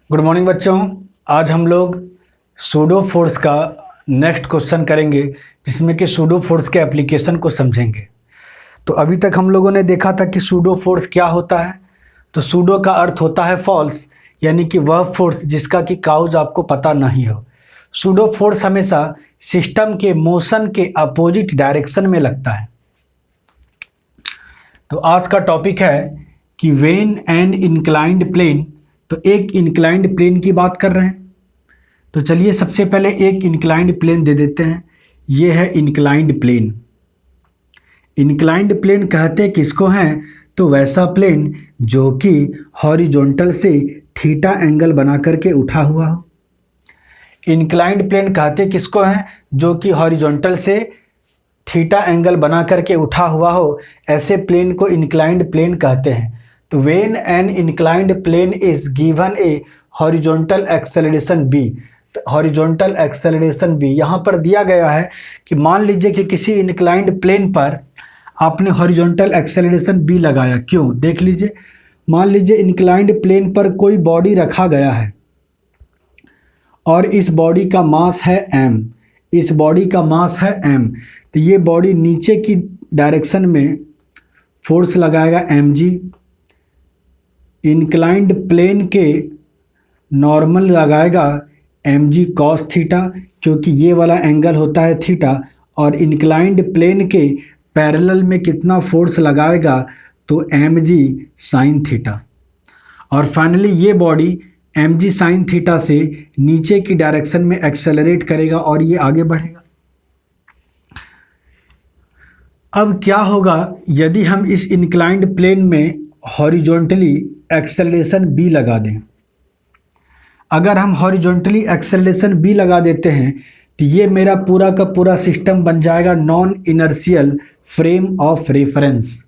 Good morning बच्चों। आज हम लोग सूडो फोर्स का नेक्स्ट क्वेश्चन करेंगे, जिसमें कि सूडो फोर्स के एप्लीकेशन को समझेंगे। तो अभी तक हम लोगों ने देखा था कि सूडो फोर्स क्या होता है। तो सूडो का अर्थ होता है फॉल्स, यानी कि वह फोर्स जिसका कि काउज आपको पता नहीं हो। सूडो फोर्स हमेशा सिस्टम के मोशन के अपोजिट डायरेक्शन में लगता है। तो आज का टॉपिक है कि व्हेन एन इंक्लाइंड प्लेन। तो एक इंक्लाइंड प्लेन की बात कर रहे हैं। तो चलिए सबसे पहले एक इंक्लाइंड प्लेन दे देते हैं। ये है इंक्लाइंड प्लेन। इंक्लाइंड प्लेन कहते किसको हैं? तो वैसा प्लेन जो कि हॉरिजॉन्टल से थीटा एंगल बना करके उठा हुआ हो। इंक्लाइंड प्लेन कहते किसको हैं? जो कि हॉरिजॉन्टल से थीटा एंगल बना करके उठा हुआ हो, ऐसे प्लेन को इंक्लाइंड प्लेन कहते हैं। तो when an inclined plane is given a horizontal acceleration b. तो हॉरिजॉन्टल एक्सेलरेशन बी यहाँ पर दिया गया है कि मान लीजिए कि किसी इंक्लाइंड प्लेन पर आपने हॉरिजॉन्टल एक्सेलरेशन बी लगाया। क्यों? देख लीजिए। मान लीजिए इंक्लाइंड प्लेन पर कोई बॉडी रखा गया है और इस बॉडी का मास है m। इस बॉडी का मास है m। तो ये बॉडी नीचे की डायरेक्शन में फोर्स लगाएगा mg। इंक्लाइंड प्लेन के नॉर्मल लगाएगा mg cos थीटा, क्योंकि ये वाला एंगल होता है थीटा। और इंक्लाइंड प्लेन के पैरेलल में कितना फोर्स लगाएगा? तो mg sin थीटा। और फाइनली ये बॉडी mg sin थीटा से नीचे की डायरेक्शन में एक्सेलरेट करेगा और ये आगे बढ़ेगा। अब क्या होगा यदि हम इस इंक्लाइंड प्लेन में हॉरिजॉन्टली एक्सेलरेशन b लगा दें? अगर हम हॉरिजॉन्टली एक्सेलरेशन b लगा देते हैं तो ये मेरा पूरा का पूरा सिस्टम बन जाएगा non inertial frame of reference.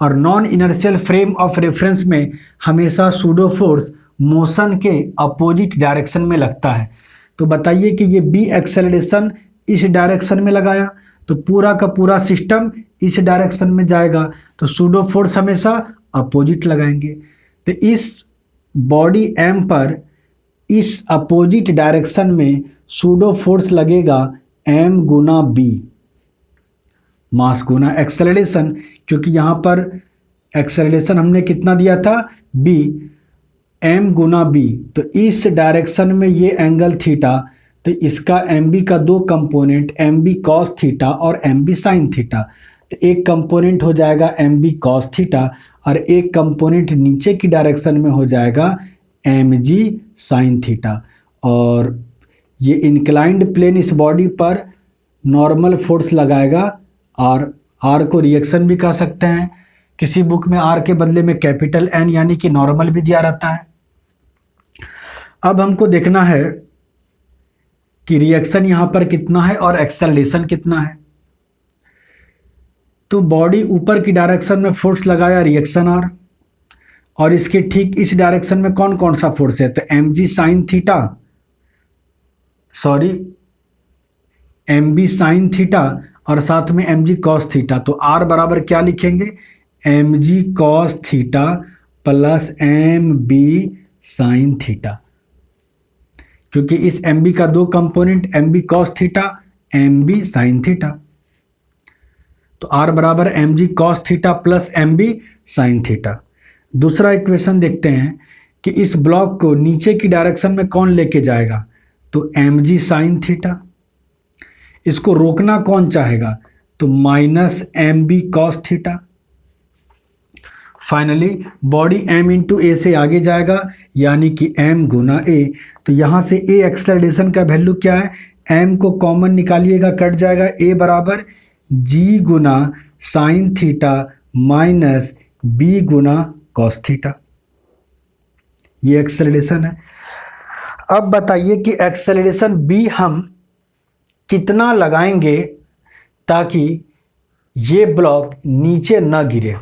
और non inertial frame of reference में हमेशा सूडो फोर्स मोशन के अपोजिट डायरेक्शन में लगता है। तो बताइए कि ये बी एक्सेलरेशन इस डायरेक्शन में लगाया तो पूरा का पूरा सिस्टम इस डायरेक्शन में जाएगा, तो सूडो फोर्स हमेशा अपोजिट लगाएंगे। तो इस बॉडी एम पर इस अपोजिट डायरेक्शन में सूडो फोर्स लगेगा m गुना b, मास गुना एक्सेलरेशन, क्योंकि यहाँ पर एक्सेलरेशन हमने कितना दिया था? b, m गुना b। तो इस डायरेक्शन में ये एंगल थीटा, तो इसका mb का दो कंपोनेंट mb cos थीटा और mb sin थीटा। तो एक कंपोनेंट हो जाएगा mb cos थीटा और एक कंपोनेंट नीचे की डायरेक्शन में हो जाएगा mg sin थीटा। और ये इंक्लाइंड प्लेन इस बॉडी पर नॉर्मल फोर्स लगाएगा। और r को रिएक्शन भी कह सकते हैं। किसी बुक में r के बदले में कैपिटल N यानी कि नॉर्मल भी दिया रहता है। अब हमको देखना है कि रिएक्शन यहाँ पर कितना है और एक्सेलरेशन कितना है। तो बॉडी ऊपर की डायरेक्शन में फोर्स लगाया, रिएक्शन r, और इसके ठीक इस डायरेक्शन में कौन कौन सा फोर्स है? तो mg sin theta, sorry mb sin theta और साथ में mg cos थीटा। तो r बराबर क्या लिखेंगे? mg cos theta plus mb sin theta, क्योंकि इस mb का दो component mb cos theta mb sin theta. तो r बराबर mg cos theta plus mb sin theta. दूसरा इक्वेशन देखते हैं कि इस ब्लॉक को नीचे की डायरेक्शन में कौन लेके जाएगा? तो mg sin थीटा। इसको रोकना कौन चाहेगा? तो minus mb cos theta. Finally body m into a से आगे जाएगा, यानी कि m गुना a। तो यहाँ से a एक्सेलरेशन का वैल्यू क्या है? m को कॉमन निकालिएगा, कट जाएगा। a बराबर g गुना साइन थीटा माइनस b गुना cos थीटा। ये एक्सेलरेशन है। अब बताइए कि एक्सेलरेशन b हम कितना लगाएंगे ताकि ये ब्लॉक नीचे न गिरे?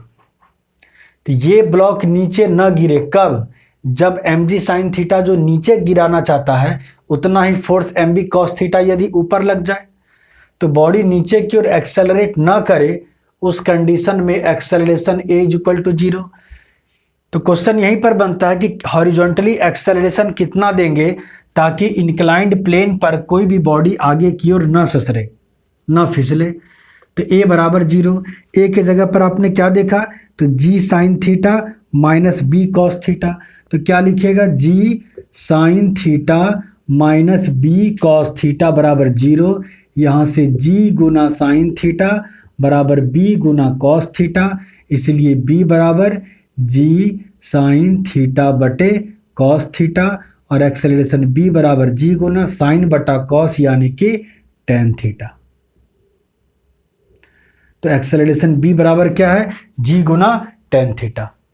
तो ये ब्लॉक नीचे न गिरे कब? जब mg sin थीटा जो नीचे गिराना चाहता है उतना ही फोर्स mb cos थीटा यदि ऊपर लग जाए तो बॉडी नीचे की ओर एक्सेलरेट ना करे, उस कंडीशन में एक्सेलरेशन a इक्वल टू 0। तो क्वेश्चन यहीं पर बनता है कि हॉरिजॉन्टली एक्सेलरेशन कितना देंगे ताकि इंक्लाइंड प्लेन पर कोई भी बॉडी आगे की ओर न ससरे, न फिसले। तो ए बराबर 0, ए के जगह पर आपने क्या देखा, तो g sine theta minus b cos theta. तो क्या लिखिएगा, g sine theta minus b cos theta बराबर 0। यहाँ से जी गुना साइन थीटा बराबर बी गुना कॉस थीटा, इसलिए बी बराबर जी साइन थीटा बटे कॉस थीटा, और एक्सेलरेशन बी बराबर जी गुना साइन बटा कॉस यानी कि टेन थीटा। तो एक्सेलरेशन बी बराबर क्या है, जी गुना टेन थीटा।